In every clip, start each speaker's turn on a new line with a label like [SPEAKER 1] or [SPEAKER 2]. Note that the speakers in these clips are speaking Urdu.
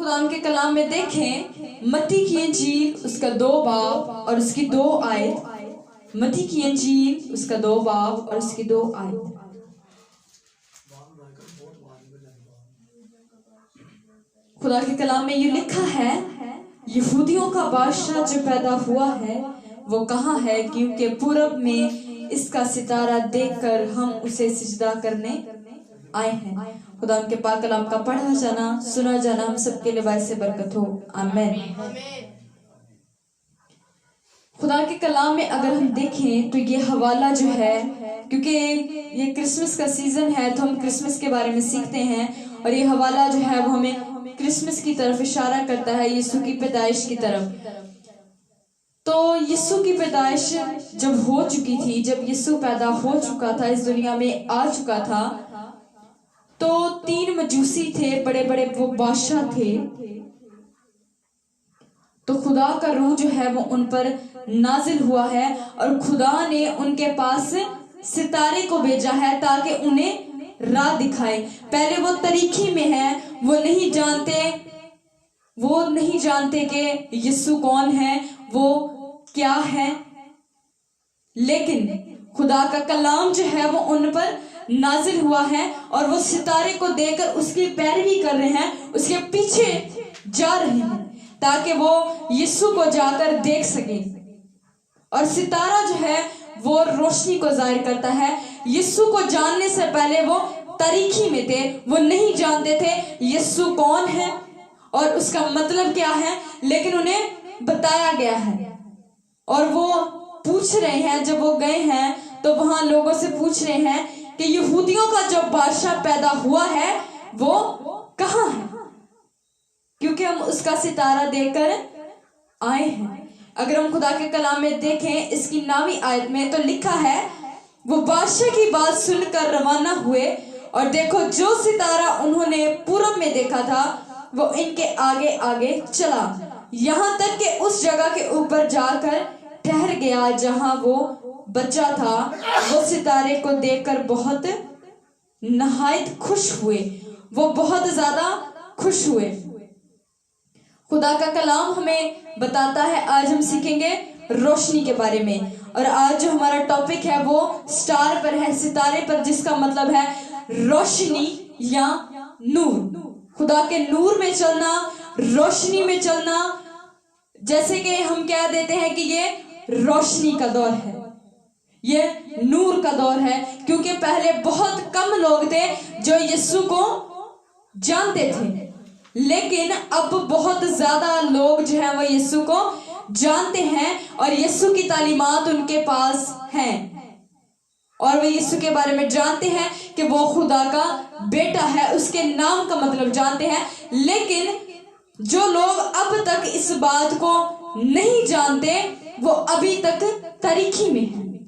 [SPEAKER 1] خدا کے کلام میں دیکھیں متی کی انجیل اس کا 2 باب اور اس کی 2 آیت. متی کی انجیل اس کا 2 باب اور اس کی 2 آیت. خدا کے کلام میں یہ لکھا ہے یہودیوں کا بادشاہ جو پیدا ہوا ہے وہ کہاں ہے، کیونکہ پورب میں اس کا ستارہ دیکھ کر ہم اسے سجدہ کرنے آئے ہیں. خدا ان کے پاک کلام کا پڑھا جانا سنا جانا ہم سب کے لیے باعث برکت ہو. آمین. خدا کے کلام میں اگر ہم دیکھیں تو یہ حوالہ جو ہے، کیونکہ یہ کرسمس کا سیزن ہے تو ہم کرسمس کے بارے میں سیکھتے ہیں، اور یہ حوالہ جو ہے وہ ہمیں کرسمس کی طرف اشارہ کرتا ہے، یسوع کی پیدائش کی طرف. تو یسوع کی پیدائش جب ہو چکی تھی، جب یسوع پیدا ہو چکا تھا، اس دنیا میں آ چکا تھا، تو 3 مجوسی تھے، بڑے بڑے وہ بادشاہ تھے. تو خدا کا روح جو ہے وہ ان پر نازل ہوا ہے، اور خدا نے ان کے پاس ستارے کو بھیجا ہے تاکہ انہیں راہ دکھائے. پہلے وہ تاریکی میں ہے، وہ نہیں جانتے کہ یسوع کون ہے، وہ کیا ہے، لیکن خدا کا کلام جو ہے وہ ان پر نازل ہوا ہے، اور وہ ستارے کو دیکھ کر اس کی پیروی کر رہے ہیں، اس کے پیچھے جا رہے ہیں تاکہ وہ یسوع کو جا کر دیکھ سکیں. اور ستارہ جو ہے وہ روشنی کو ظاہر کرتا ہے. یسوع کو جاننے سے پہلے وہ تاریکی میں تھے، وہ نہیں جانتے تھے یسوع کون ہے اور اس کا مطلب کیا ہے، لیکن انہیں بتایا گیا ہے. اور وہ پوچھ رہے ہیں، جب وہ گئے ہیں تو وہاں لوگوں سے پوچھ رہے ہیں کہ یہودیوں کا جو بادشاہ پیدا ہوا ہے وہ کہاں ہے، کیونکہ ہم اس کا ستارہ دیکھ کر آئے ہیں. اگر ہم خدا کے کلام میں دیکھیں اس کی 9ویں آیت میں تو لکھا ہے وہ بادشاہ کی بات سن کر روانہ ہوئے، اور دیکھو جو ستارہ انہوں نے پورب میں دیکھا تھا وہ ان کے آگے آگے چلا، یہاں تک کہ اس جگہ کے اوپر جا کر ٹھہر گیا جہاں وہ بچہ تھا. وہ ستارے کو دیکھ کر بہت نہایت خوش ہوئے، وہ بہت زیادہ خوش ہوئے. خدا کا کلام ہمیں بتاتا ہے، آج ہم سیکھیں گے روشنی کے بارے میں، اور آج جو ہمارا ٹاپک ہے وہ سٹار پر ہے، ستارے پر، جس کا مطلب ہے روشنی یا نور. خدا کے نور میں چلنا، روشنی میں چلنا. جیسے کہ ہم کہہ دیتے ہیں کہ یہ روشنی کا دور ہے، یہ نور کا دور ہے، کیونکہ پہلے بہت کم لوگ تھے جو یسوع کو جانتے تھے، لیکن اب بہت زیادہ لوگ جو ہیں وہ یسوع کو جانتے ہیں، اور یسوع کی تعلیمات ان کے پاس ہیں، اور وہ یسوع کے بارے میں جانتے ہیں کہ وہ خدا کا بیٹا ہے، اس کے نام کا مطلب جانتے ہیں. لیکن جو لوگ اب تک اس بات کو نہیں جانتے وہ ابھی تک تاریکی میں ہیں،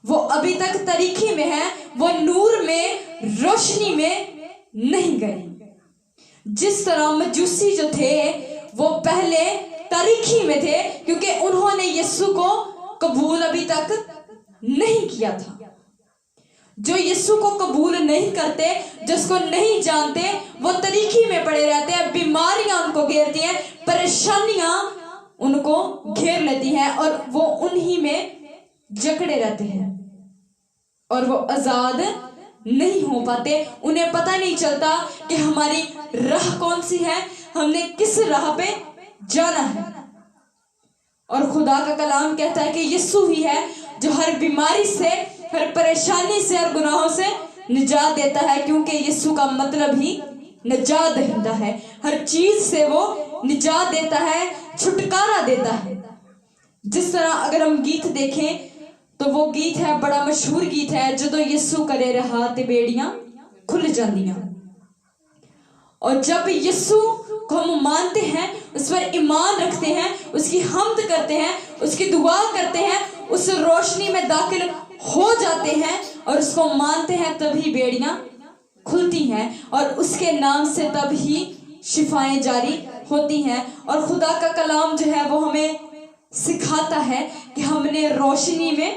[SPEAKER 1] وہ ابھی تک تاریکی میں ہیں، وہ نور میں، روشنی میں نہیں گئے. جس طرح مجوسی جو تھے وہ پہلے تاریکی میں تھے کیونکہ انہوں نے یسوع کو قبول ابھی تک نہیں کیا تھا. جو یسوع کو قبول نہیں کرتے، جس کو نہیں جانتے، وہ تاریکی میں پڑے رہتے ہیں، بیماریاں ان کو گھیرتی ہیں، پریشانیاں ان کو گھیر لیتی ہیں، اور وہ انہی میں جکڑے رہتے ہیں، اور وہ آزاد نہیں ہو پاتے. انہیں پتہ نہیں چلتا کہ ہماری راہ کون سی ہے، ہم نے کس راہ پہ جانا ہے. اور خدا کا کلام کہتا ہے کہ یسوع ہی ہے جو ہر بیماری سے، ہر پریشانی سے، ہر گناہوں سے نجات دیتا ہے، کیونکہ یسوع کا مطلب ہی نجات دہندہ ہے. ہر چیز سے وہ نجات دیتا ہے، چھٹکارا دیتا ہے. جس طرح اگر ہم گیت دیکھیں تو وہ گیت ہے، بڑا مشہور گیت ہے، جدو یسوع کرے رہا تے بیڑیاں کھل جاندیاں. اور جب یسوع کو ہم مانتے ہیں، اس پر ایمان رکھتے ہیں، اس کی حمد کرتے ہیں، اس کی دعا کرتے ہیں، اس روشنی میں داخل ہو جاتے ہیں اور اس کو مانتے ہیں، تبھی بیڑیاں کھلتی ہیں، اور اس کے نام سے تبھی شفائیں جاری ہوتی ہیں. اور خدا کا کلام جو ہے وہ ہمیں سکھاتا ہے کہ ہم نے روشنی میں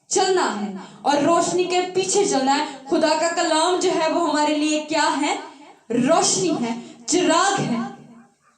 [SPEAKER 1] چلنا ہے اور روشنی کے پیچھے چلنا ہے. خدا کا کلام جو ہے وہ ہمارے لیے کیا ہے؟ روشنی ہے، چراغ ہے.